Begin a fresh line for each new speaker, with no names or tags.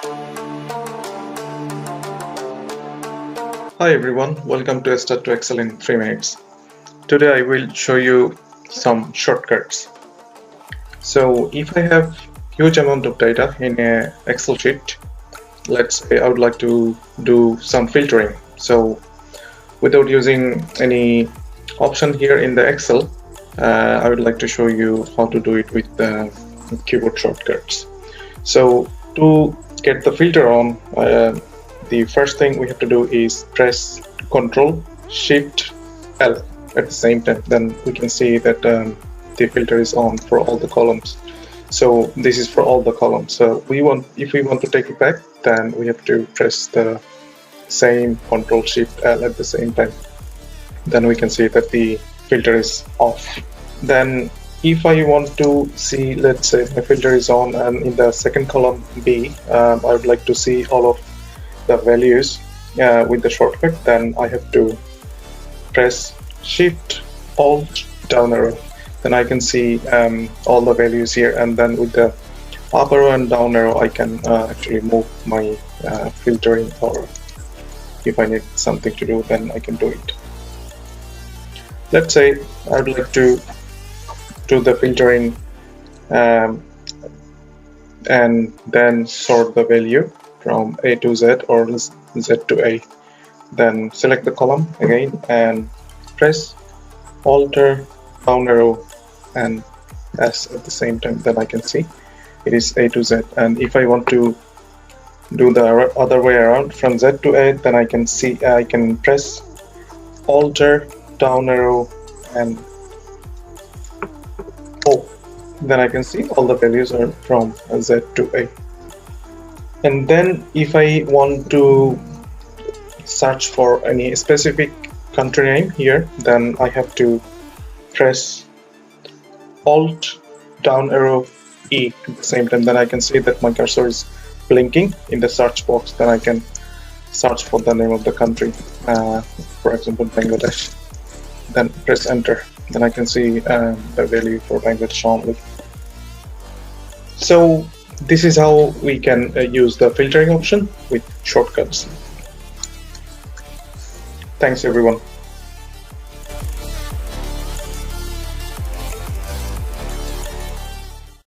Hi everyone, welcome to Start to Excel in 3 minutes. Today I will show you some shortcuts. So if I have huge amount of data in a Excel sheet, let's say I would like to do some filtering. So without using any option here in the Excel, I would like to show you how to do it with the keyboard shortcuts. So to get the filter on, the first thing we have to do is press Ctrl Shift L at the same time. Then we can see that the filter is on for all the columns. So this is for all the columns. So if we want to take it back, then we have to press the same Ctrl Shift L at the same time. Then we can see that the filter is off. Then if I want to see, let's say my filter is on, and in the second column B, I would like to see all of the values with the shortcut, then I have to press Shift Alt down arrow. Then I can see all the values here, and then with the up arrow and down arrow I can actually move my filtering, or if I need something to do, then I can do it. Let's say I would like to do the filtering and then sort the value from A to Z or Z to A. Then select the column again and press Alter down arrow and S at the same time. Then I can see it is A to Z. And if I want to do the other way around from Z to A, then I can see I can press Alter down arrow and O. Then I can see all the values are from Z to A. And then if I want to search for any specific country name here, then I have to press Alt down arrow E at the same time. Then I can see that my cursor is blinking in the search box. Then I can search for the name of the country, for example Bangladesh. Then press enter. Then I can see the value for Bangladesh only. So this is how we can use the filtering option with shortcuts. Thanks everyone.